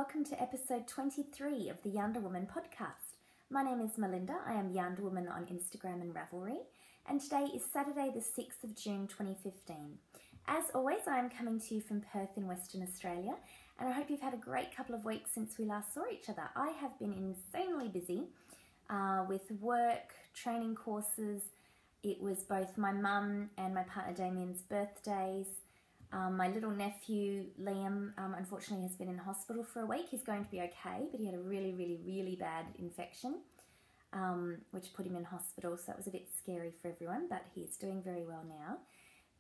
welcome to episode 23 of the YarnderWoman podcast. My name is Melinda. I am YarnderWoman on Instagram and Ravelry, and today is Saturday the 6th of June 2015. As always, I am coming to you from Perth in Western Australia, and I hope you've had a great couple of weeks since we last saw each other. I have been insanely busy with work, training courses. It was both my mum and my partner Damien's birthdays. My little nephew, Liam, unfortunately has been in hospital for a week. He's going to be okay, but he had a really bad infection, which put him in hospital, so it was a bit scary for everyone, but he's doing very well now.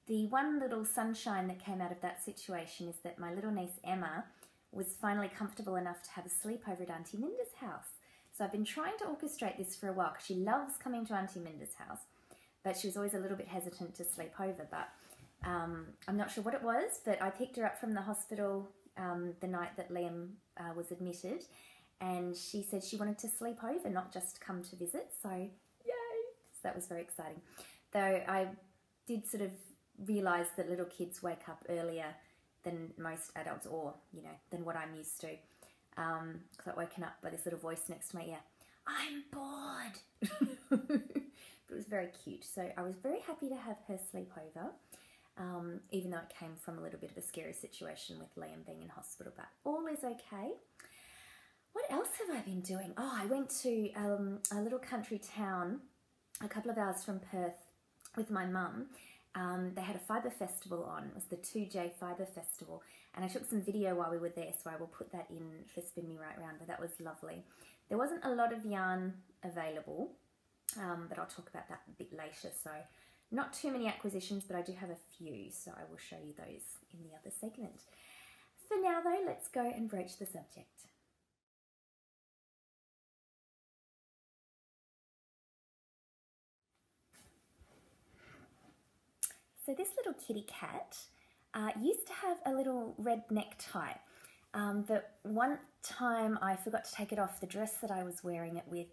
The one little sunshine that came out of that situation is that my little niece, Emma, was finally comfortable enough to have a sleepover at Auntie Minda's house. So I've been trying to orchestrate this for a while, because she loves coming to Auntie Minda's house, but she was always a little bit hesitant to sleep over, but I'm not sure what it was, but I picked her up from the hospital the night that Liam was admitted, and she said she wanted to sleep over, not just come to visit, so yay! So that was very exciting. Though I did sort of realise that little kids wake up earlier than most adults, or, you know, than what I'm used to. Because I got woken up by this little voice next to my ear. I'm bored! But it was very cute, so I was very happy to have her sleep over. Even though it came from a little bit of a scary situation with Liam being in hospital, but all is okay. What else have I been doing? Oh, I went to a little country town a couple of hours from Perth with my mum. They had a fibre festival on. It was the Toojay Fibre Festival, and I took some video while we were there, so I will put that in for Spin Me Right Round, but that was lovely. There wasn't a lot of yarn available, but I'll talk about that a bit later, so not too many acquisitions, but I do have a few, so I will show you those in the other segment. For now though, let's go and broach the subject. So this little kitty cat used to have a little red necktie, but one time I forgot to take it off the dress that I was wearing it with,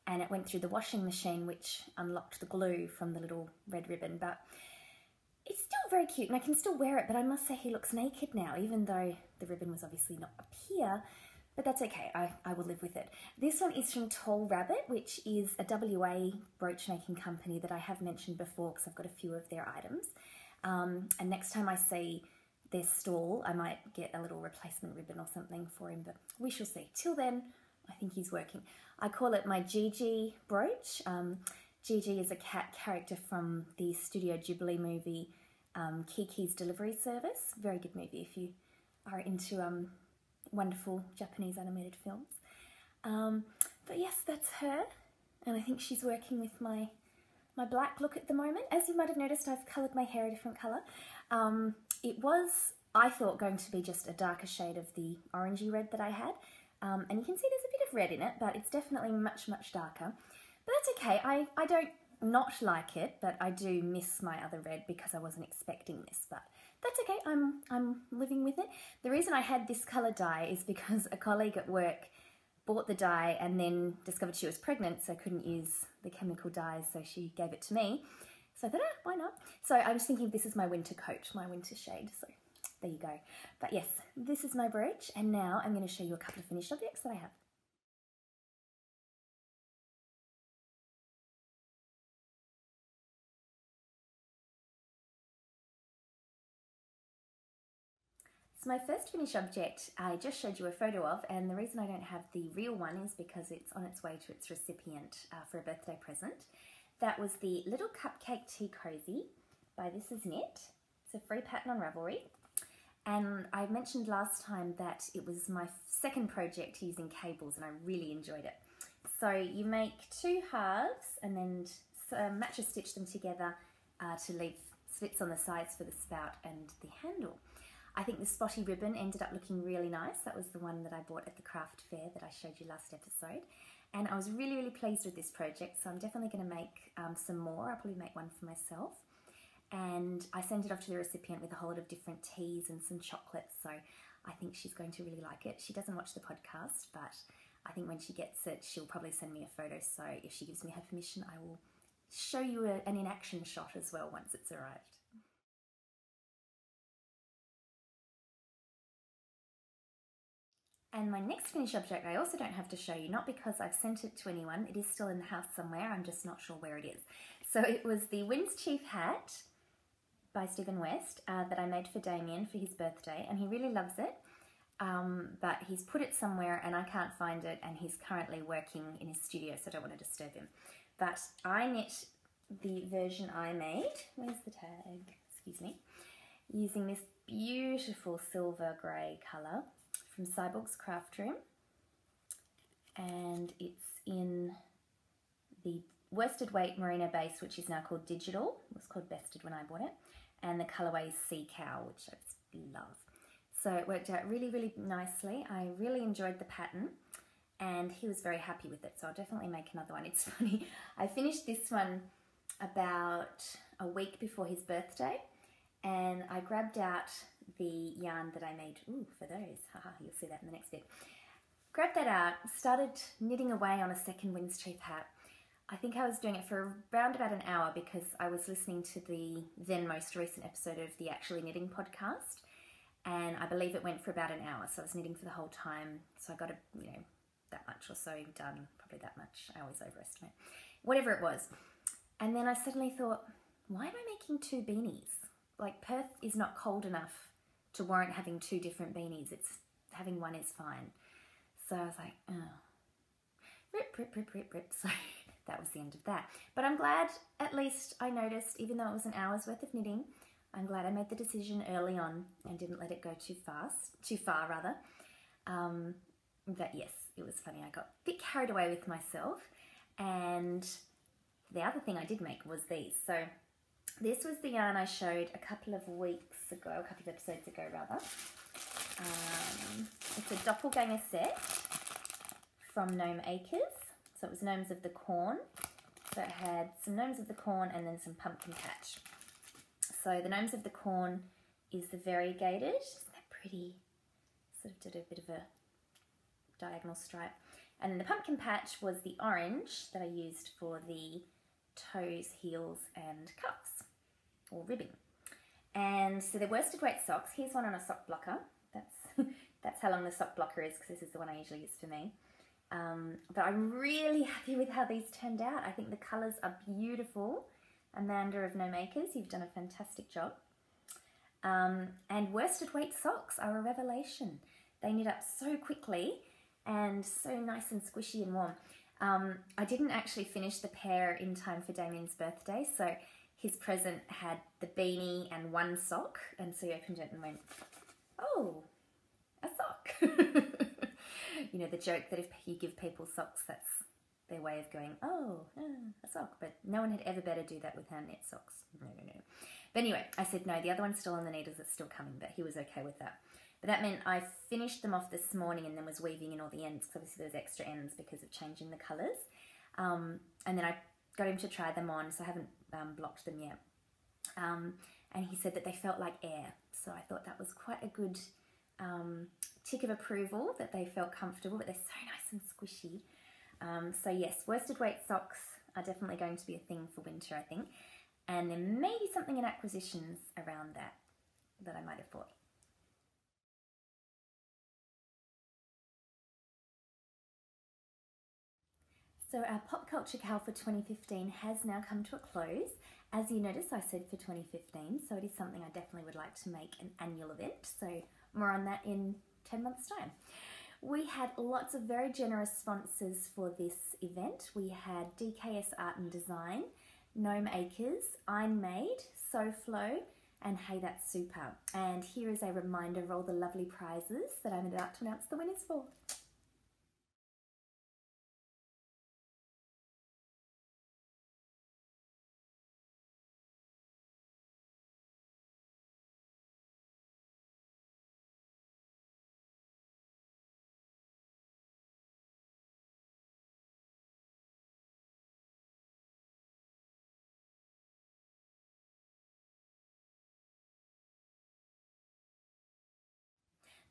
and it went through the washing machine, which unlocked the glue from the little red ribbon. But it's still very cute, and I can still wear it, but I must say he looks naked now, even though the ribbon was obviously not up here, but that's okay, I will live with it. This one is from Tall Rabbit, which is a WA brooch making company that I have mentioned before, because I've got a few of their items. And next time I see their stall, I might get a little replacement ribbon or something for him, but we shall see. Till then, I think he's working. I call it my Gigi brooch. Gigi is a cat character from the Studio Ghibli movie Kiki's Delivery Service. Very good movie if you are into wonderful Japanese animated films. But yes, that's her, and I think she's working with my black look at the moment. As you might have noticed, I've coloured my hair a different colour. It was, I thought, going to be just a darker shade of the orangey red that I had. And you can see there's a bit of red in it, but it's definitely much darker. But that's okay, I don't not like it, but I do miss my other red because I wasn't expecting this, but that's okay, I'm living with it. The reason I had this colour dye is because a colleague at work bought the dye and then discovered she was pregnant, so couldn't use the chemical dyes, so she gave it to me. So I thought, why not? So I was thinking this is my winter coat, my winter shade, so there you go. But yes, this is my brooch, and now I'm going to show you a couple of finished objects that I have. So my first finished object I just showed you a photo of, and the reason I don't have the real one is because it's on its way to its recipient for a birthday present. That was the Little Cupcake Tea Cozy by This Is Knit. It's a free pattern on Ravelry. And I mentioned last time that it was my second project using cables, and I really enjoyed it. So you make two halves and then match stitch them together to leave slits on the sides for the spout and the handle. I think the spotty ribbon ended up looking really nice. That was the one that I bought at the craft fair that I showed you last episode. And I was really pleased with this project, so I'm definitely going to make some more. I'll probably make one for myself. And I sent it off to the recipient with a whole lot of different teas and some chocolates, so I think she's going to really like it. She doesn't watch the podcast, but I think when she gets it, she'll probably send me a photo, so if she gives me her permission, I will show you an in-action shot as well once it's arrived. And my next finished object I also don't have to show you, not because I've sent it to anyone, it is still in the house somewhere, I'm just not sure where it is. So it was the Winds Chief hat by Stephen West that I made for Damien for his birthday, and he really loves it, but he's put it somewhere and I can't find it, and he's currently working in his studio, so I don't want to disturb him. But I knit the version I made, where's the tag, excuse me, using this beautiful silver grey colour from Cyborg's Craft Room, and it's in the worsted weight merino base, which is now called Digital. It was called Bested when I bought it, and the colourway is Sea Cow, which I just love. So it worked out really, really nicely. I really enjoyed the pattern, and he was very happy with it, so I'll definitely make another one. It's funny, I finished this one about a week before his birthday, and I grabbed out the yarn that I made, for those, haha, you'll see that in the next bit. Grabbed that out, started knitting away on a second Winds Chief hat. I think I was doing it for around about an hour because I was listening to the then most recent episode of the Actually Knitting podcast, and I believe it went for about an hour, so I was knitting for the whole time, so I got that much or so done, probably that much, I always overestimate, whatever it was. And then I suddenly thought, why am I making two beanies? Like, Perth is not cold enough to warrant having two different beanies. Having one is fine. So I was like, oh, rip. So that was the end of that. But I'm glad at least I noticed, even though it was an hour's worth of knitting, I'm glad I made the decision early on and didn't let it go too far rather. But yes, it was funny. I got a bit carried away with myself. And the other thing I did make was these. So this was the yarn I showed a couple of episodes ago rather. It's a doppelganger set from Gnome Acres. So it was Gnomes of the Corn. So it had some Gnomes of the Corn and then some Pumpkin Patch. So the Gnomes of the Corn is the variegated. Isn't that pretty? Sort of did a bit of a diagonal stripe. And then the Pumpkin Patch was the orange that I used for the toes, heels and cuffs, or ribbing. And so the worsted weight socks, here's one on a sock blocker. That's how long the sock blocker is, because this is the one I usually use for me. But I'm really happy with how these turned out. I think the colours are beautiful. Amanda of Gnome Acres, you've done a fantastic job. And worsted weight socks are a revelation. They knit up so quickly and so nice and squishy and warm. I didn't actually finish the pair in time for Damien's birthday, so his present had the beanie and one sock, and so he opened it and went, oh, a sock. You know, the joke that if you give people socks, that's their way of going, oh, a sock. But no one had ever better do that with hand knit socks. No. But anyway, I said, no, the other one's still on the needles, it's still coming, but he was okay with that. But that meant I finished them off this morning and then was weaving in all the ends, because obviously there's extra ends because of changing the colours. And then I got him to try them on, so I haven't blocked them yet. And he said that they felt like air. So I thought that was quite a good tick of approval, that they felt comfortable, but they're so nice and squishy. So yes, worsted weight socks are definitely going to be a thing for winter, I think. And there may be something in acquisitions around that I might have bought. So our Pop Culture Cal for 2015 has now come to a close. As you notice, I said for 2015, so it is something I definitely would like to make an annual event. So more on that in 10 months' time. We had lots of very generous sponsors for this event. We had DKS Art and Design, Gnome Acres, I'm Made, SoFlo, and Hey That's Super. And here is a reminder of all the lovely prizes that I'm about to announce the winners for.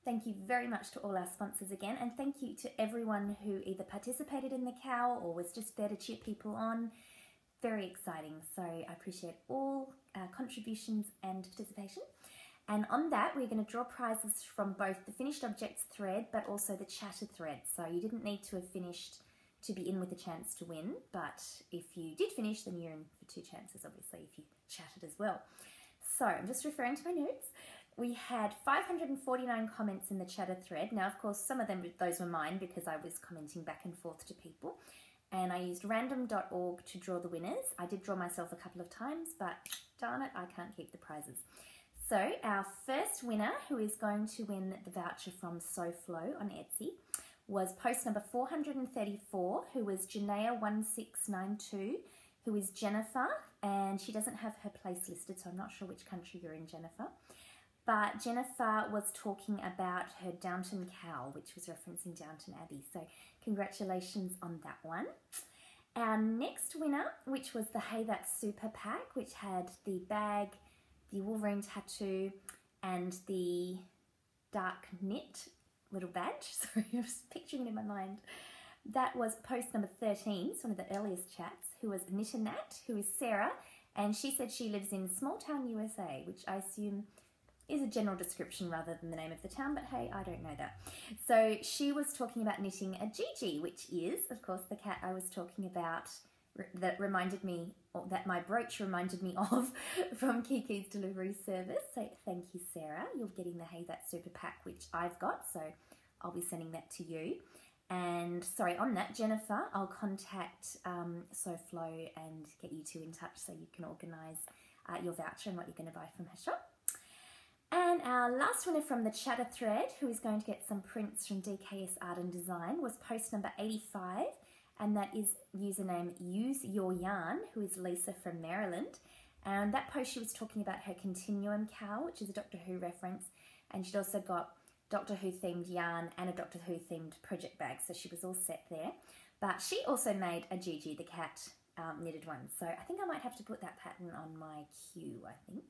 Thank you very much to all our sponsors again, and thank you to everyone who either participated in the cow or was just there to cheer people on. Very exciting, so I appreciate all contributions and participation. And on that, we're going to draw prizes from both the finished objects thread, but also the chatter thread. So you didn't need to have finished to be in with a chance to win, but if you did finish, then you're in for 2 chances, obviously, if you chatted as well. So I'm just referring to my notes. We had 549 comments in the chatter thread. Now, of course, some of those were mine because I was commenting back and forth to people. And I used random.org to draw the winners. I did draw myself a couple of times, but darn it, I can't keep the prizes. So our first winner, who is going to win the voucher from SoFlo on Etsy, was post number 434, who was Janaea1692, who is Jennifer, and she doesn't have her place listed, so I'm not sure which country you're in, Jennifer. But Jennifer was talking about her Downton cow, which was referencing Downton Abbey, so congratulations on that one. Our next winner, which was the Hey That's Super pack, which had the bag, the Wolverine tattoo, and the dark knit little badge. Sorry, I was picturing it in my mind. That was post number 13, it's one of the earliest chats, who was Knitter Nat, who is Sarah, and she said she lives in small town USA, which I assume is a general description rather than the name of the town, but hey, I don't know that. So she was talking about knitting a Gigi, which is, of course, the cat I was talking about that reminded me, or that my brooch reminded me of from Kiki's delivery service. So thank you, Sarah. You're getting the Hey That Super pack, which I've got, so I'll be sending that to you. And sorry, on that, Jennifer, I'll contact SoFlo and get you two in touch so you can organise your voucher and what you're going to buy from her shop. And our last winner from the chatter thread, who is going to get some prints from DKS Art and Design, was post number 85, and that is username Use Your Yarn, who is Lisa from Maryland. And that post, she was talking about her Continuum cow, which is a Doctor Who reference, and she'd also got Doctor Who themed yarn and a Doctor Who themed project bag, so she was all set there. But she also made a Gigi the cat knitted one, so I think I might have to put that pattern on my queue, I think.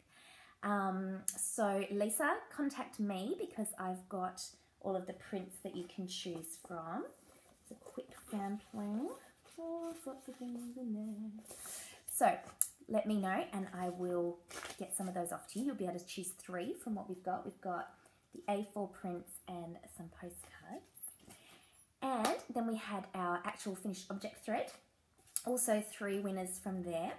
So Lisa, contact me because I've got all of the prints that you can choose from. It's a quick sampling. Oh, lots of things in there. So let me know and I will get some of those off to you. You'll be able to choose 3 from what we've got. We've got the A4 prints and some postcards. And then we had our actual finished object thread. Also 3 winners from there.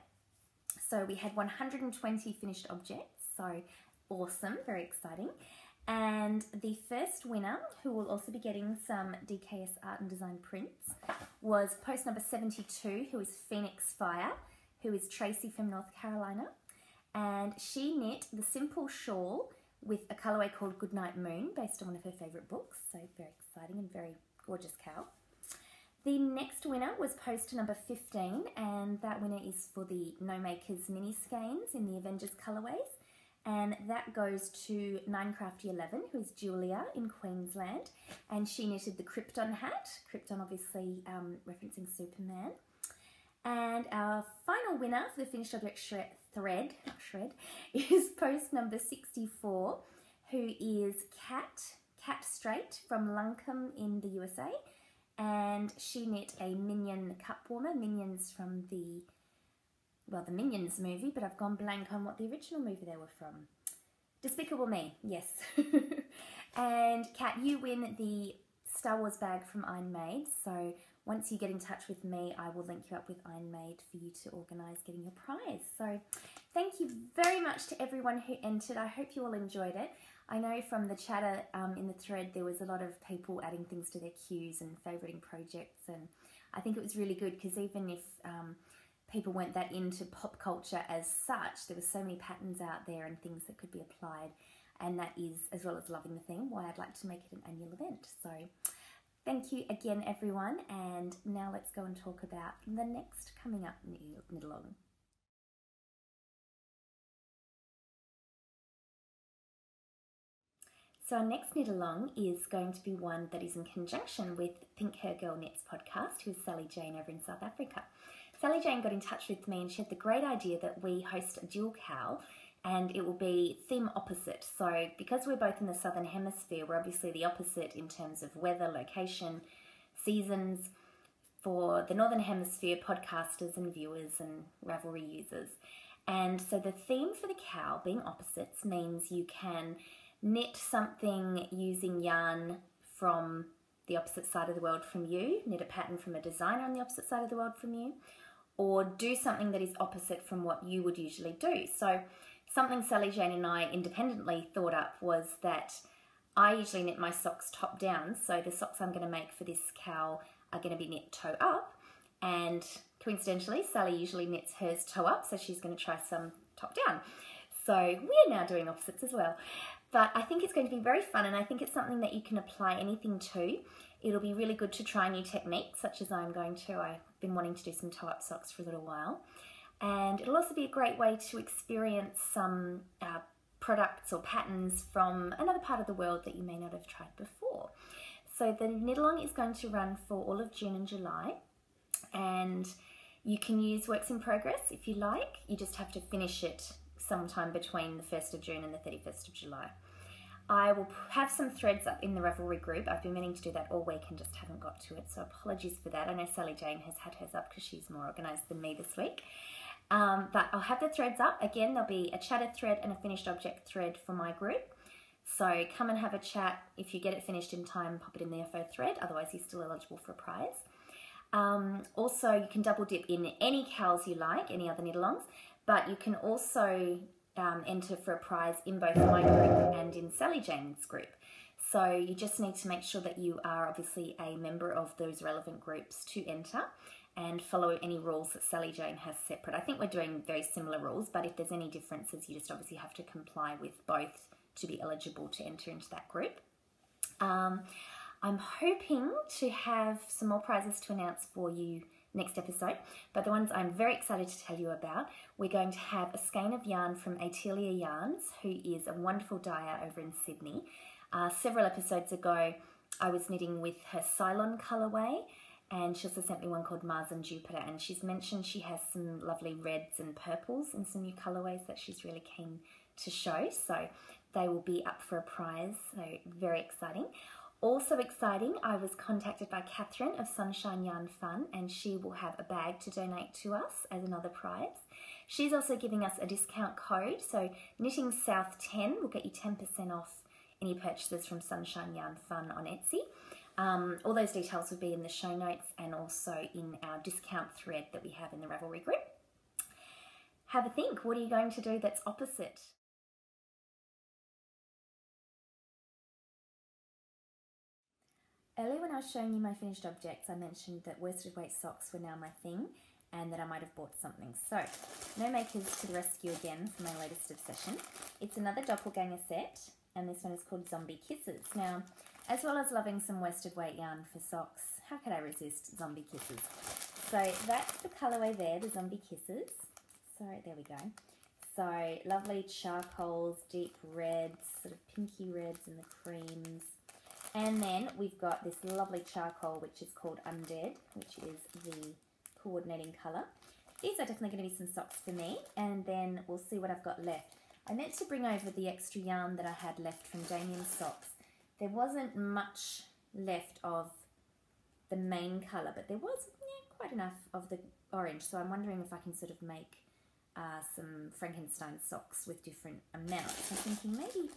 So we had 120 finished objects, so awesome, very exciting. And the first winner, who will also be getting some DKS Art and Design prints, was post number 72, who is Phoenix Fire, who is Tracy from North Carolina. And she knit the simple shawl with a colourway called Goodnight Moon, based on one of her favourite books, so very exciting and very gorgeous cow. The next winner was post number 15, and that winner is for the No Makers mini skeins in the Avengers colourways, and that goes to 9crafty11, who is Julia in Queensland, and she knitted the Krypton hat, Krypton obviously referencing Superman. And our final winner for the finished object thread is post number 64, who is Cat Straight from Luncombe in the USA. And she knit a Minion cup warmer, Minions from the Minions movie, but I've gone blank on what the original movie they were from. Despicable Me, yes. And Kat, you win the Star Wars bag from Iron Maid, so once you get in touch with me, I will link you up with Iron Maid for you to organise getting your prize. So thank you very much to everyone who entered. I hope you all enjoyed it. I know from the chatter in the thread there was a lot of people adding things to their queues and favouriting projects, and I think it was really good because even if people weren't that into pop culture as such, there were so many patterns out there and things that could be applied, and that is, as well as loving the theme, why I'd like to make it an annual event. So thank you again everyone, and now let's go and talk about the next coming up knit-along. So our next knit-along is going to be one that is in conjunction with Pink Hair Girl Knits podcast, who is Sally Jane over in South Africa. Sally Jane got in touch with me and she had the great idea that we host a dual cow, and it will be theme opposite. So because we're both in the Southern Hemisphere, we're obviously the opposite in terms of weather, location, seasons. For the Northern Hemisphere podcasters and viewers and Ravelry users. And so the theme for the cow being opposites means you can knit something using yarn from the opposite side of the world from you, knit a pattern from a designer on the opposite side of the world from you, or do something that is opposite from what you would usually do. So something Sally Jane and I independently thought up was that I usually knit my socks top down, so the socks I'm going to make for this cow are going to be knit toe up, and coincidentally Sally usually knits hers toe up, so she's going to try some top down. So we're now doing opposites as well. But I think it's going to be very fun, and I think it's something that you can apply anything to. It'll be really good to try new techniques, such as I'm going to. I've been wanting to do some toe-up socks for a little while. And it'll also be a great way to experience some products or patterns from another part of the world that you may not have tried before. So the knit-along is going to run for all of June and July. And you can use works in progress if you like. You just have to finish it sometime between the 1st of June and the 31st of July. I will have some threads up in the Ravelry group. I've been meaning to do that all week and just haven't got to it, so apologies for that. I know Sally Jane has had hers up because she's more organised than me this week. But I'll have the threads up. Again, there'll be a chatted thread and a finished object thread for my group. So come and have a chat. If you get it finished in time, pop it in the FO thread. Otherwise, you're still eligible for a prize. Also, you can double dip in any cows you like, any other knit-alongs. But you can also enter for a prize in both my group and in Sally Jane's group. So you just need to make sure that you are obviously a member of those relevant groups to enter and follow any rules that Sally Jane has separate. I think we're doing very similar rules, but if there's any differences, you just obviously have to comply with both to be eligible to enter into that group. I'm hoping to have some more prizes to announce for you next episode, but the ones I'm very excited to tell you about, we're going to have a skein of yarn from Atelia Yarns, who is a wonderful dyer over in Sydney. Several episodes ago, I was knitting with her Cylon colourway, and she also sent me one called Mars and Jupiter, and she's mentioned she has some lovely reds and purples and some new colourways that she's really keen to show, so they will be up for a prize, so very exciting. Also exciting, I was contacted by Catherine of Sunshine Yarn Fun, and she will have a bag to donate to us as another prize. She's also giving us a discount code, so Knitting South 10 will get you 10% off any purchases from Sunshine Yarn Fun on Etsy. All those details will be in the show notes and also in our discount thread that we have in the Ravelry group. Have a think, what are you going to do that's opposite? Earlier when I was showing you my finished objects, I mentioned that worsted weight socks were now my thing and that I might have bought something. So, No Makers to the rescue again for my latest obsession. It's another doppelganger set, and this one is called Zombie Kisses. Now, as well as loving some worsted weight yarn for socks, how could I resist Zombie Kisses? So that's the colourway there, the Zombie Kisses. So there we go. So lovely charcoals, deep reds, sort of pinky reds and the creams. And then we've got this lovely charcoal, which is called Undead, which is the coordinating colour. These are definitely going to be some socks for me, and then we'll see what I've got left. I meant to bring over the extra yarn that I had left from Damien's socks. There wasn't much left of the main colour, but there was quite enough of the orange, so I'm wondering if I can sort of make some Frankenstein socks with different amounts. I'm thinking maybe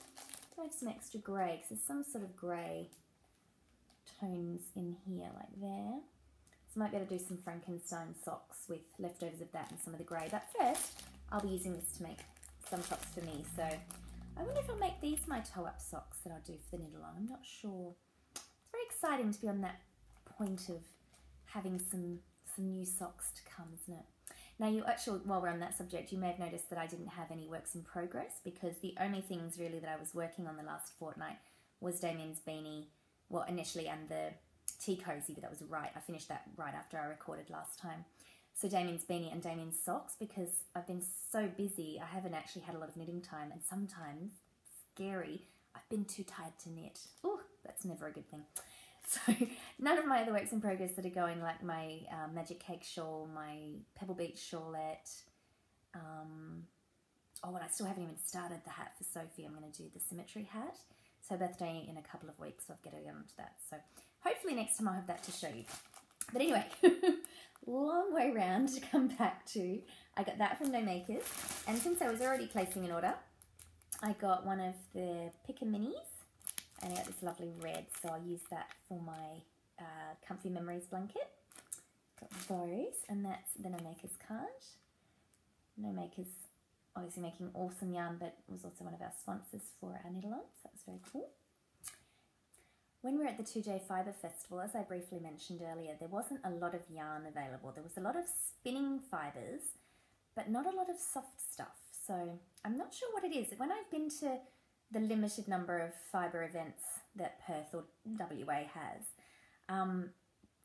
I have some extra grey, because there's some sort of grey tones in here, like there. So I might be able to do some Frankenstein socks with leftovers of that and some of the grey. But first, I'll be using this to make some socks for me. So I wonder if I'll make these my toe-up socks that I'll do for the knit-along. I'm not sure. It's very exciting to be on that point of having some new socks to come, isn't it? Now, you actually, while we're on that subject, you may have noticed that I didn't have any works in progress, because the only things really that I was working on the last fortnight was Damien's beanie, well, initially, and the tea cozy, but that was right. I finished that right after I recorded last time. So Damien's beanie and Damien's socks, because I've been so busy, I haven't actually had a lot of knitting time, and sometimes, scary, I've been too tired to knit. Oh, that's never a good thing. So none of my other works in progress that are going, like my Magic Cake shawl, my Pebble Beach shawlette. Oh, and I still haven't even started the hat for Sophie. I'm going to do the symmetry hat. So birthday in a couple of weeks, so I've got to get on to that. So hopefully next time I'll have that to show you. But anyway, long way round to come back to. I got that from No Makers, and since I was already placing an order, I got one of the Picker Minis, and I got this lovely red, so I'll use that for my Comfy Memories blanket. Got those, and that's the No Makers card. No Makers obviously making awesome yarn, but was also one of our sponsors for our knit-along, so that was very cool. When we were at the Toojay Fibre Festival, as I briefly mentioned earlier, there wasn't a lot of yarn available. There was a lot of spinning fibres, but not a lot of soft stuff. So I'm not sure what it is. When I've been to the limited number of fibre events that Perth or WA has,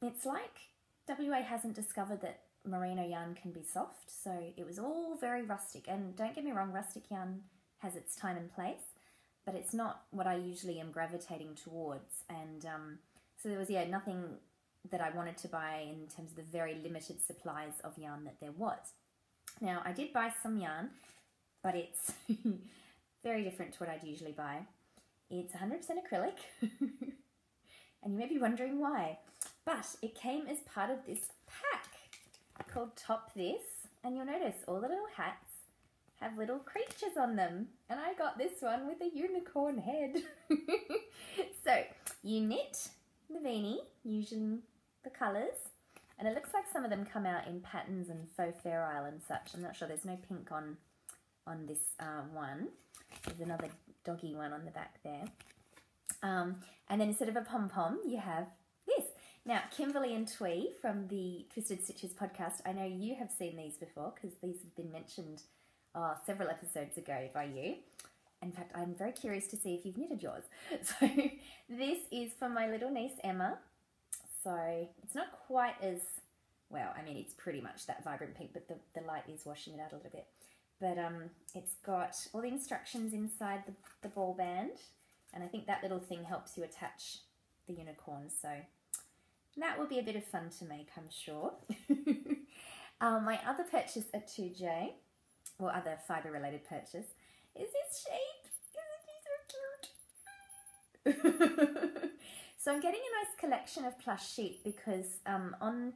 it's like WA hasn't discovered that merino yarn can be soft. So it was all very rustic. And don't get me wrong, rustic yarn has its time and place, but it's not what I usually am gravitating towards. And so there was, nothing that I wanted to buy in terms of the very limited supplies of yarn that there was. Now, I did buy some yarn, but it's very different to what I'd usually buy. It's 100% acrylic, and you may be wondering why, but it came as part of this pack called Top This, and you'll notice all the little hats have little creatures on them, and I got this one with a unicorn head. So you knit the beanie using the colours, and it looks like some of them come out in patterns and faux ferrule and such. I'm not sure, there's no pink on this one. There's another doggy one on the back there. And then instead of a pom-pom, you have this. Now, Kimberly and Twee from the Twisted Stitches podcast, I know you have seen these before because these have been mentioned several episodes ago by you. In fact, I'm very curious to see if you've knitted yours. So this is for my little niece Emma. So it's not quite as, well, I mean, it's pretty much that vibrant pink, but the light is washing it out a little bit. But it's got all the instructions inside the ball band, and I think that little thing helps you attach the unicorn. So that will be a bit of fun to make, I'm sure. My other purchase at Toojay, or other fibre-related purchase, is this shape. Isn't he so cute? So I'm getting a nice collection of plush sheep because I don't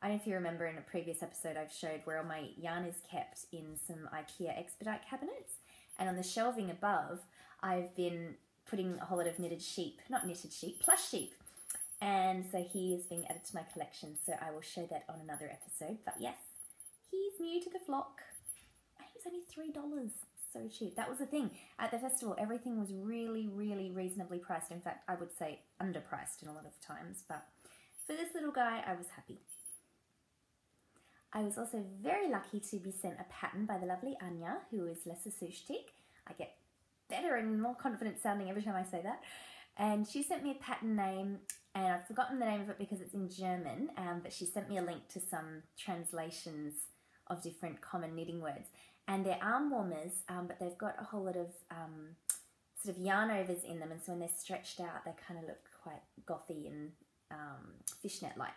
know if you remember in a previous episode I've showed where all my yarn is kept in some IKEA expedite cabinets, and on the shelving above I've been putting a whole lot of knitted sheep, not knitted sheep, plush sheep, and so he is being added to my collection, so I will show that on another episode. But yes, he's new to the flock. He was only $3. So cheap. That was the thing. At the festival, everything was really, really reasonably priced. In fact, I would say underpriced in a lot of times. But for this little guy, I was happy. I was also very lucky to be sent a pattern by the lovely Anya, who is Lesser Sushtik. I get better and more confident sounding every time I say that. And she sent me a pattern name, and I've forgotten the name of it because it's in German, but she sent me a link to some translations of different common knitting words. And they're arm warmers, but they've got a whole lot of sort of yarn overs in them, and so when they're stretched out, they kind of look quite gothy and fishnet-like.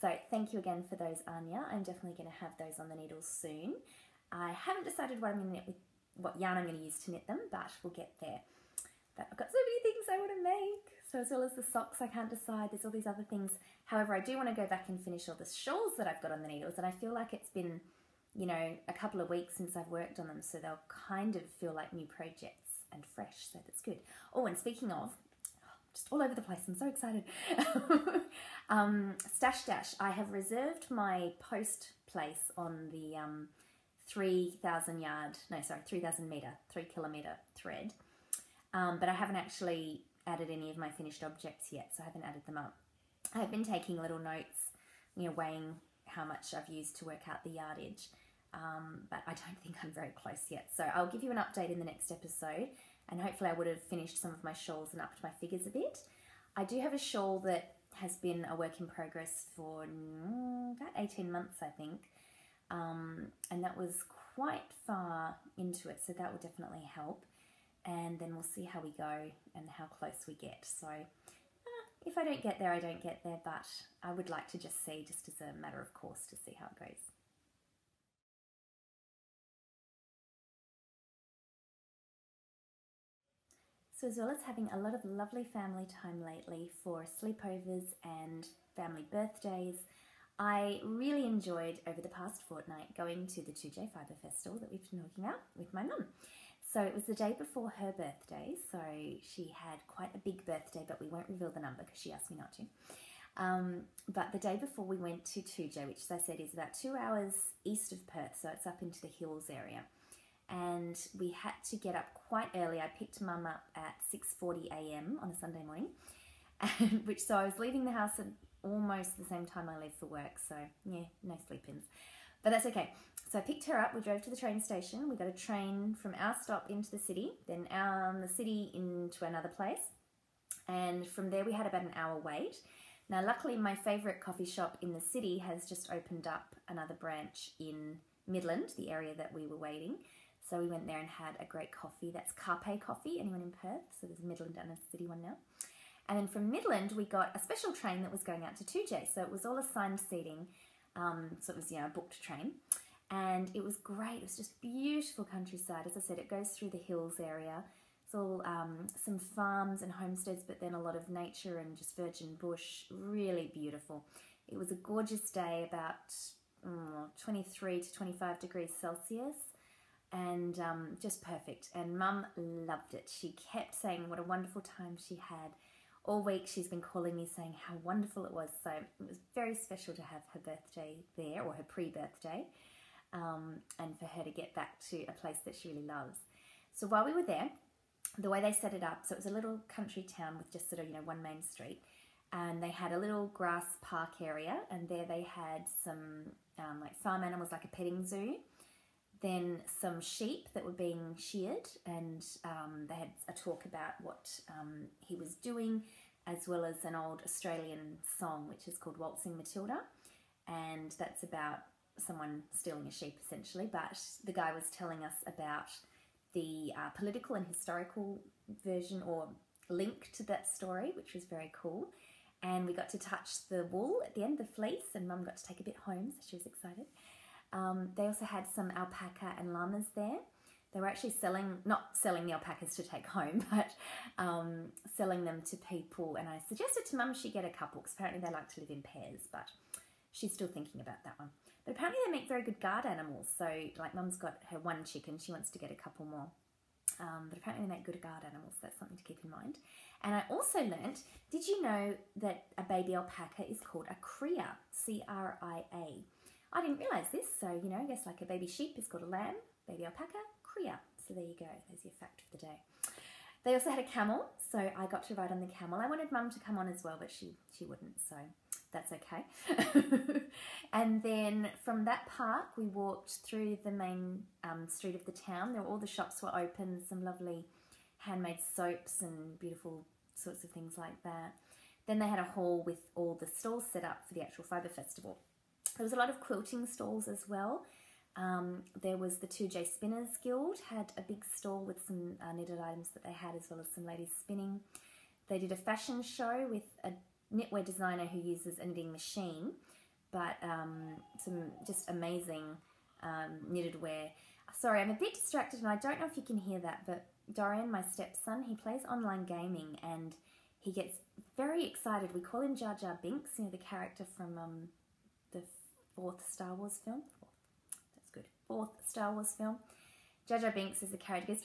So thank you again for those, Anya. I'm definitely going to have those on the needles soon. I haven't decided what I'm going to knit with, what yarn I'm going to use to knit them, but we'll get there. But I've got so many things I want to make. So as well as the socks, I can't decide. There's all these other things. However, I do want to go back and finish all the shawls that I've got on the needles, and I feel like it's been, you know, a couple of weeks since I've worked on them, so they'll kind of feel like new projects and fresh, so that's good. Oh, and speaking of, just all over the place, I'm so excited. Stash Dash, I have reserved my post place on the 3,000 metre, 3 kilometre thread, but I haven't actually added any of my finished objects yet, so I haven't added them up. I've been taking little notes, you know, weighing how much I've used to work out the yardage, but I don't think I'm very close yet. So I'll give you an update in the next episode, and hopefully I would have finished some of my shawls and upped my figures a bit. I do have a shawl that has been a work in progress for about 18 months, I think, and that was quite far into it, so that will definitely help, and then we'll see how we go and how close we get. So if I don't get there, I don't get there, but I would like to just see, just as a matter of course, to see how it goes. So as well as having a lot of lovely family time lately for sleepovers and family birthdays, I really enjoyed over the past fortnight going to the Toojay Fibre Festival that we've been talking about with my mum. So it was the day before her birthday, so she had quite a big birthday, but we won't reveal the number because she asked me not to. But the day before we went to Toojay, which as I said is about 2 hours east of Perth, so it's up into the hills area. And we had to get up quite early. I picked mum up at 6:40 a.m. on a Sunday morning, so I was leaving the house at almost the same time I leave for work, so yeah, no sleep-ins. But that's okay. So I picked her up, we drove to the train station, we got a train from our stop into the city, then the city into another place, and from there we had about an hour wait. Now luckily my favourite coffee shop in the city has just opened up another branch in Midland, the area that we were waiting. So we went there and had a great coffee. That's Carpe Coffee, anyone in Perth? So there's a Midland and a city one now. And then from Midland, we got a special train that was going out to Toojay. So it was all assigned seating. So it was, a booked train. And it was great. It was just beautiful countryside. As I said, it goes through the hills area. It's all some farms and homesteads, but then a lot of nature and just virgin bush. Really beautiful. It was a gorgeous day, about 23 to 25 degrees Celsius. And just perfect. And Mum loved it. She kept saying what a wonderful time she had. All week she's been calling me saying how wonderful it was. So it was very special to have her birthday there, or her pre-birthday, and for her to get back to a place that she really loves. So while we were there, the way they set it up, so it was a little country town with just sort of, one main street, and they had a little grass park area, and there they had some like farm animals, like a petting zoo, then some sheep that were being sheared, and they had a talk about what he was doing, as well as an old Australian song which is called Waltzing Matilda, and that's about someone stealing a sheep essentially, but the guy was telling us about the political and historical version or link to that story, which was very cool. And we got to touch the wool at the end, the fleece, and Mum got to take a bit home, so she was excited. They also had some alpaca and llamas there. They were actually not selling the alpacas to take home, but selling them to people. And I suggested to Mum she get a couple, because apparently they like to live in pairs, but she's still thinking about that one. But apparently they make very good guard animals. So like Mum's got her one chicken, she wants to get a couple more. But apparently they make good guard animals, so that's something to keep in mind. And I also learnt, did you know that a baby alpaca is called a cria, C-R-I-A? I didn't realise this, so, I guess like a baby sheep is called a lamb, baby alpaca, cria. So there you go, there's your fact for the day. They also had a camel, so I got to ride on the camel. I wanted Mum to come on as well, but she wouldn't, so that's okay. And then from that park, we walked through the main street of the town. All the shops were open, some lovely handmade soaps and beautiful sorts of things like that. Then they had a hall with all the stalls set up for the actual Fibre Festival. There was a lot of quilting stalls as well. There was the Toojay Spinners Guild, had a big stall with some knitted items that they had, as well as some ladies spinning. They did a fashion show with a knitwear designer who uses a knitting machine, but some just amazing knitted wear. Sorry, I'm a bit distracted and I don't know if you can hear that, but Dorian, my stepson, he plays online gaming and he gets very excited. We call him Jar Jar Binks, the character from the fourth Star Wars film. That's good. Fourth Star Wars film. Jar Jar Binks is the character, goes,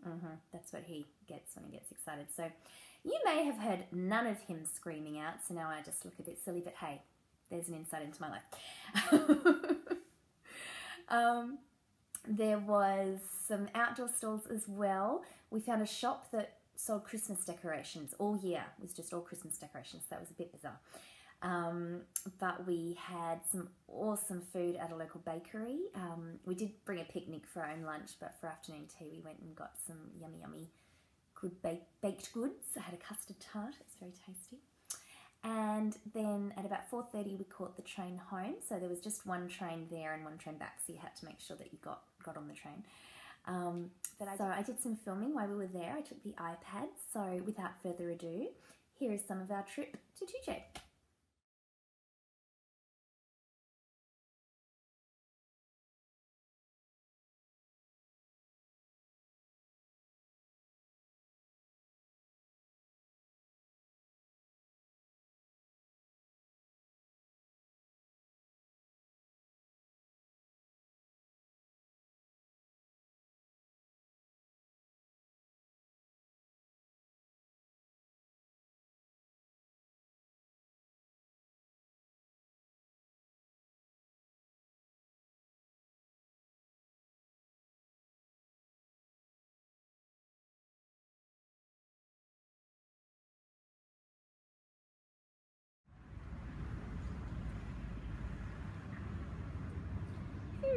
yeah! That's what he gets when he gets excited. So you may have heard none of him screaming out, so now I just look a bit silly, but hey, there's an insight into my life. There was some outdoor stalls as well. We found a shop that sold Christmas decorations all year. It was just all Christmas decorations, so that was a bit bizarre. But we had some awesome food at a local bakery. We did bring a picnic for our own lunch, but for afternoon tea we went and got some yummy good baked goods. I had a custard tart, it was very tasty. And then at about 4:30 we caught the train home. So there was just one train there and one train back, so you had to make sure that you got on the train. So I did some filming while we were there. I took the iPad. So without further ado, here is some of our trip to Toojay.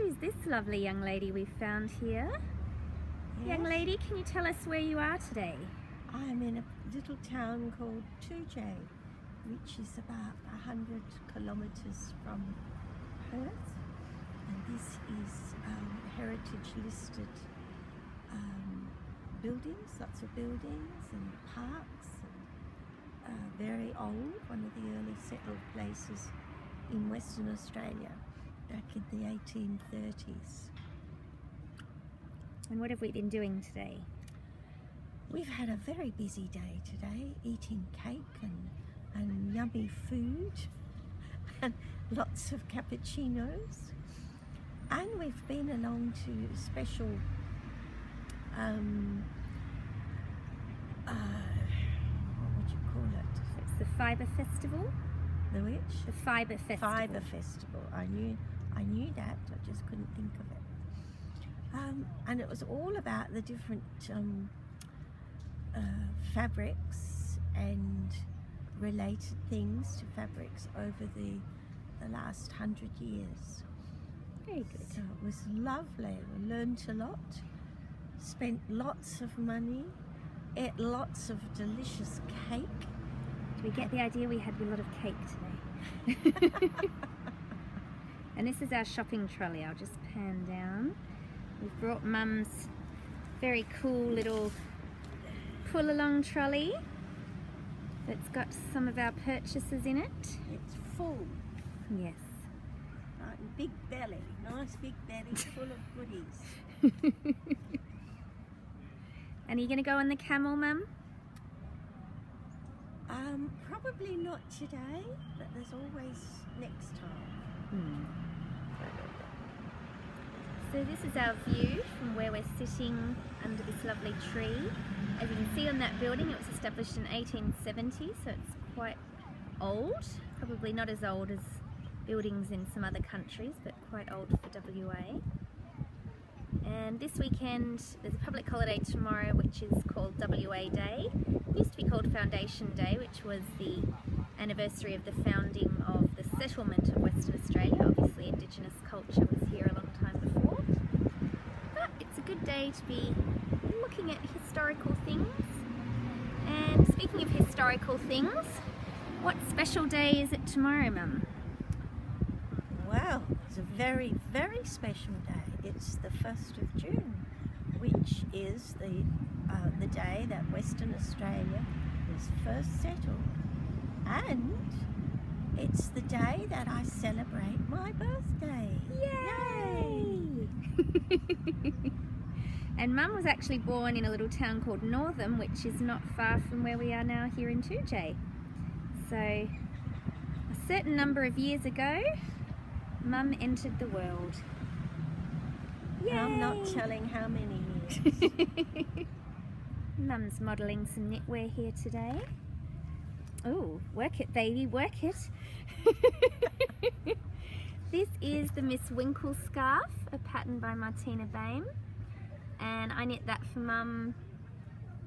Who's this lovely young lady we've found here? Yes. Young lady, can you tell us where you are today? I'm in a little town called Toojay, which is about 100 kilometres from Perth. And this is heritage listed buildings, lots of buildings and parks. And, very old, one of the early settled places in Western Australia back in the 1830s. And what have we been doing today? We've had a very busy day today, eating cake and yummy food and lots of cappuccinos. And we've been along to special what would you call it? It's the Fibre Festival. The which? The Fibre Festival. Fibre Festival. I knew that, I just couldn't think of it. And it was all about the different fabrics and related things to fabrics over the last 100 years. Very good. So it was lovely. We learned a lot, spent lots of money, ate lots of delicious cake. Do we get the idea we had a lot of cake today? And this is our shopping trolley. I'll just pan down. We've brought Mum's very cool little pull-along trolley that's got some of our purchases in it. It's full. Yes. Right, big belly, nice big belly full of goodies. And are you going to go on the camel, Mum? Probably not today, but there's always next time. So this is our view from where we're sitting under this lovely tree. As you can see on that building, it was established in 1870, so it's quite old. Probably not as old as buildings in some other countries, but quite old for WA. And this weekend there's a public holiday tomorrow which is called WA Day. It used to be called Foundation Day, which was the anniversary of the founding of the settlement of Western Australia. Obviously Indigenous culture was here a long time before. But it's a good day to be looking at historical things. And speaking of historical things, what special day is it tomorrow, Mum? Well, it's a very, very special day. It's the 1st of June, which is the day that Western Australia was first settled. And it's the day that I celebrate my birthday. Yay! And Mum was actually born in a little town called Northam, which is not far from where we are now here in Toojay. So, a certain number of years ago, Mum entered the world. Yay! I'm not telling how many years. Mum's modelling some knitwear here today. Oh, work it baby, work it. This is the Miss Winkle scarf, a pattern by Martina Baim. And I knit that for Mum,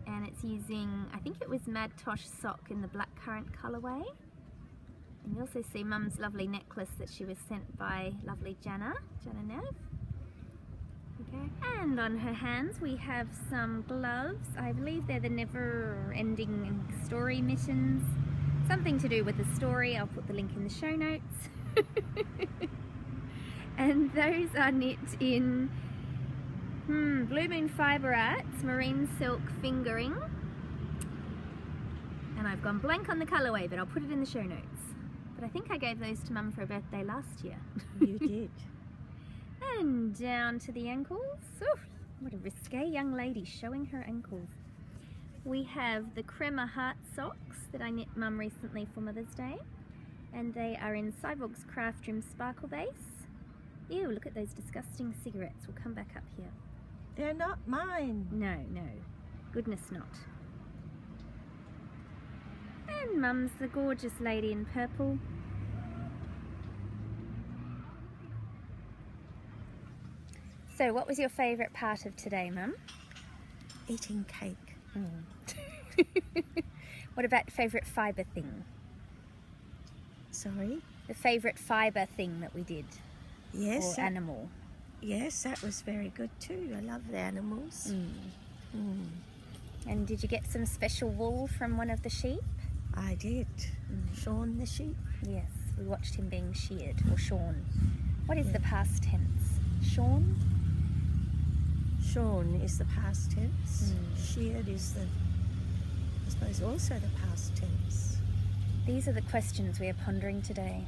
and it's using, I think it was Mad Tosh sock in the blackcurrant colourway. And you also see Mum's lovely necklace that she was sent by lovely Jana Nev. Okay. And on her hands we have some gloves. I believe they're the never-ending story mittens. Something to do with the story. I'll put the link in the show notes. And those are knit in Blue Moon Fibre Arts, marine silk fingering. And I've gone blank on the colourway, but I'll put it in the show notes. But I think I gave those to Mum for her birthday last year. You did. And down to the ankles. Oof, what a risque young lady showing her ankles. We have the Crema Heart socks that I knit Mum recently for Mother's Day. And they are in Cyborg's Craft Room Sparkle Base. Ew, look at those disgusting cigarettes. We'll come back up here. They're not mine. No, no. Goodness not. And Mum's the gorgeous lady in purple. So what was your favourite part of today, Mum? Eating cake. What about your favourite fibre thing? Sorry? The favourite fibre thing that we did? Yes. Or animal? Yes, that was very good too. I love the animals. And did you get some special wool from one of the sheep? I did. Sean the sheep. Yes, we watched him being sheared, or shorn. What is the past tense? Shorn? Shorn is the past tense. Sheared is the, I suppose, also the past tense. These are the questions we are pondering today.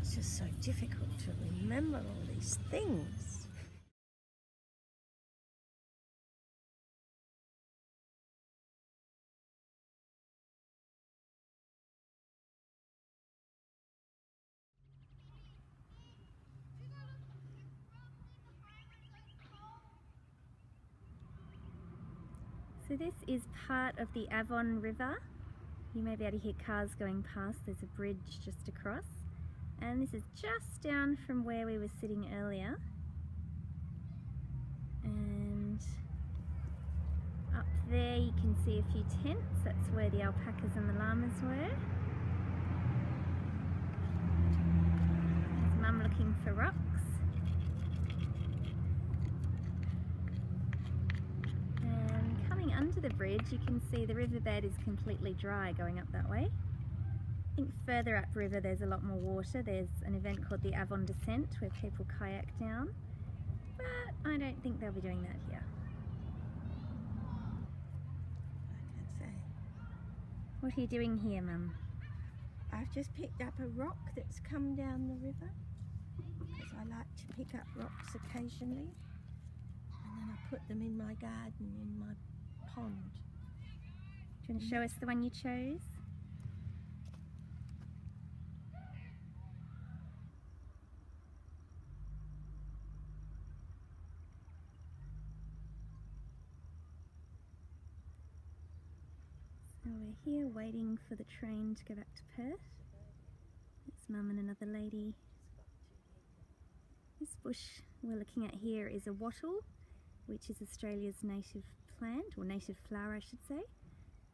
It's just so difficult to remember all these things. So this is part of the Avon River. You may be able to hear cars going past. There's a bridge just across. And this is just down from where we were sitting earlier. And up there you can see a few tents. That's where the alpacas and the llamas were. There's Mum looking for rocks. And coming under the bridge you can see the riverbed is completely dry going up that way. I think further upriver there's a lot more water. There's an event called the Avon Descent where people kayak down, but I don't think they'll be doing that here. I can say. What are you doing here, Mum? I've just picked up a rock that's come down the river, because I like to pick up rocks occasionally, and then I put them in my garden, in my pond. Do you want to show us the one you chose? So we're here waiting for the train to go back to Perth. It's Mum and another lady. This bush we're looking at here is a wattle, which is Australia's native plant, or native flower I should say,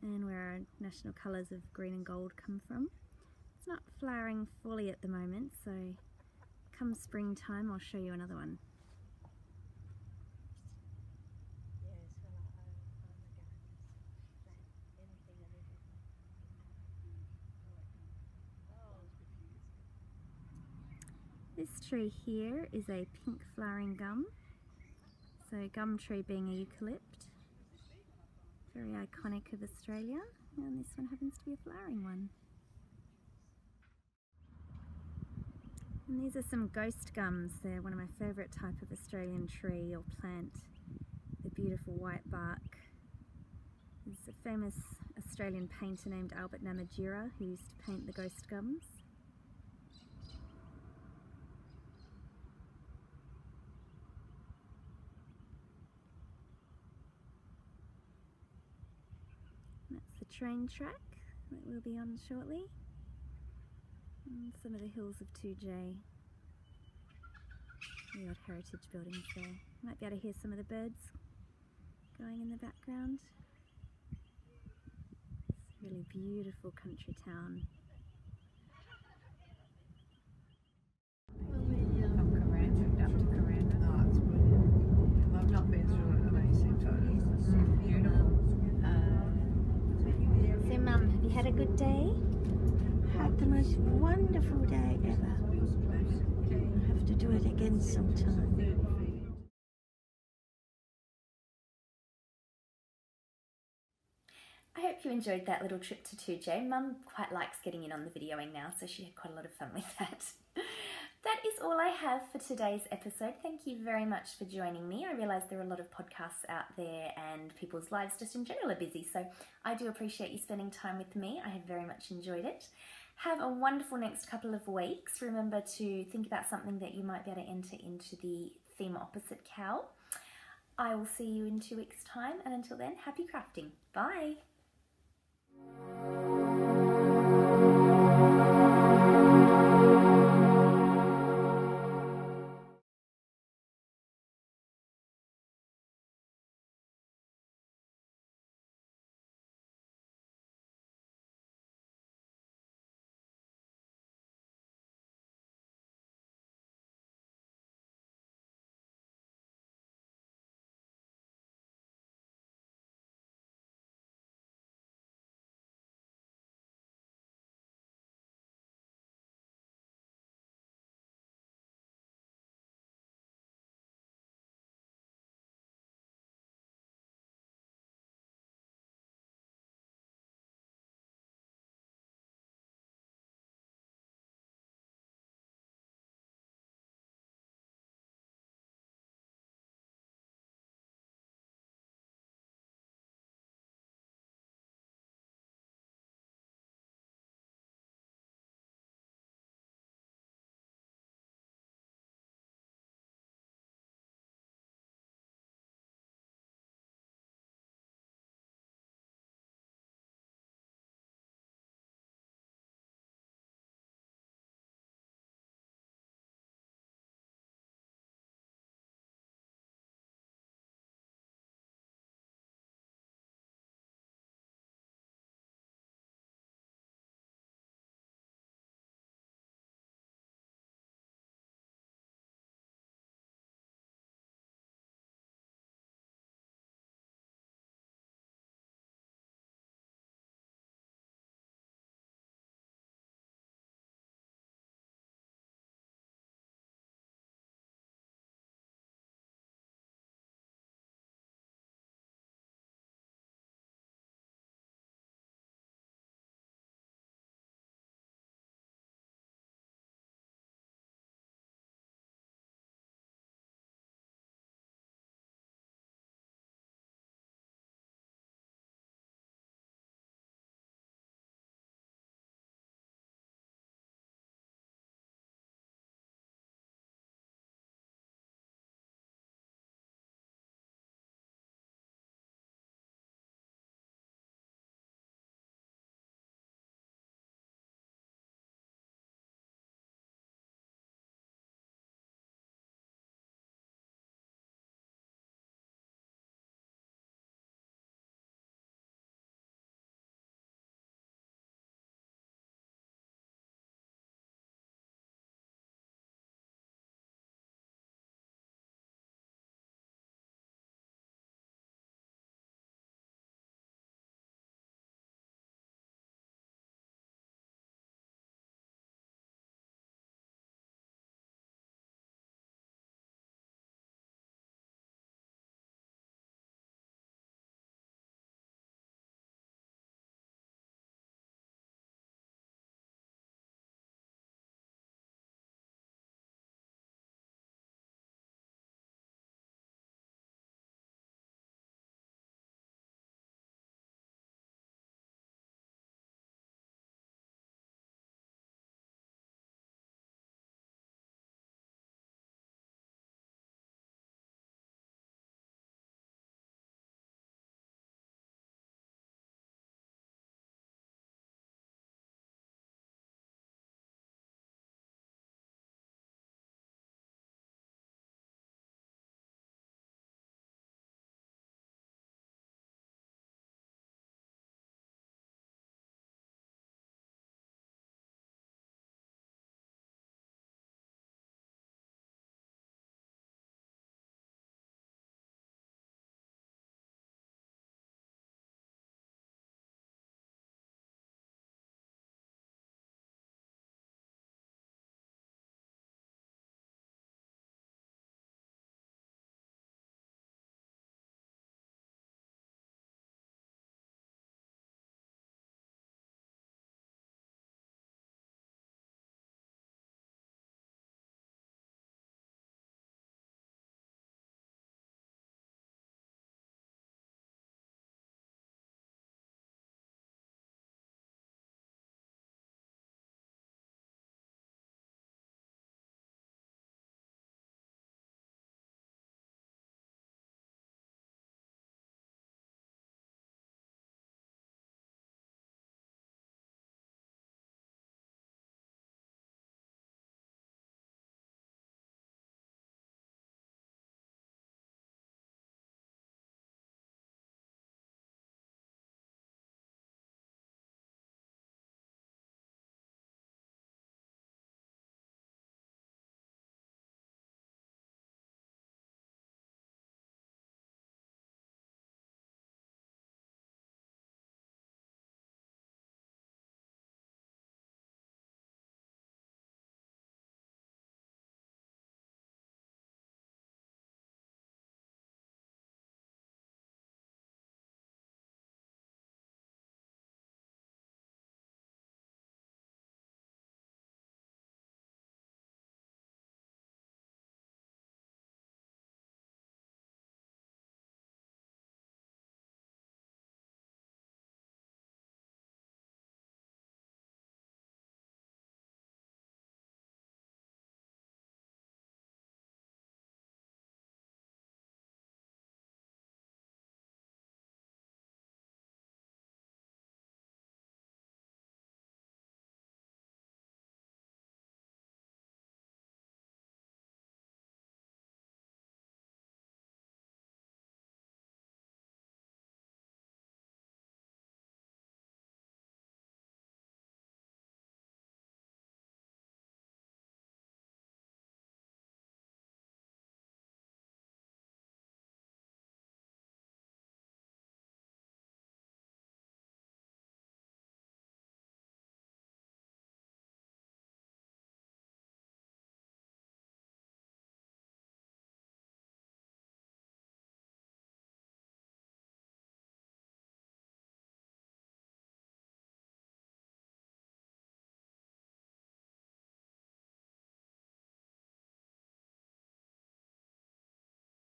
and where our national colours of green and gold come from. It's not flowering fully at the moment, so come springtime I'll show you another one. This tree here is a pink flowering gum. So gum tree being a eucalypt, very iconic of Australia, and this one happens to be a flowering one. And these are some ghost gums. They're one of my favourite type of Australian tree or plant. The beautiful white bark. There's a famous Australian painter named Albert Namatjira who used to paint the ghost gums. That's the train track that we'll be on shortly. And some of the hills of Toojay. The old heritage buildings there. You might be able to hear some of the birds going in the background. It's a really beautiful country town. I've not been through an amazing photos. It's beautiful. So Mum, have you had a good day? Had the most wonderful day ever. I have to do it again sometime. I hope you enjoyed that little trip to Toojay. Mum quite likes getting in on the videoing now, so she had quite a lot of fun with that. That is all I have for today's episode. Thank you very much for joining me. I realise there are a lot of podcasts out there and people's lives just in general are busy, so I do appreciate you spending time with me. I have very much enjoyed it. Have a wonderful next couple of weeks. Remember to think about something that you might be able to enter into the theme opposite cow. I will see you in 2 weeks' time, and until then, happy crafting. Bye!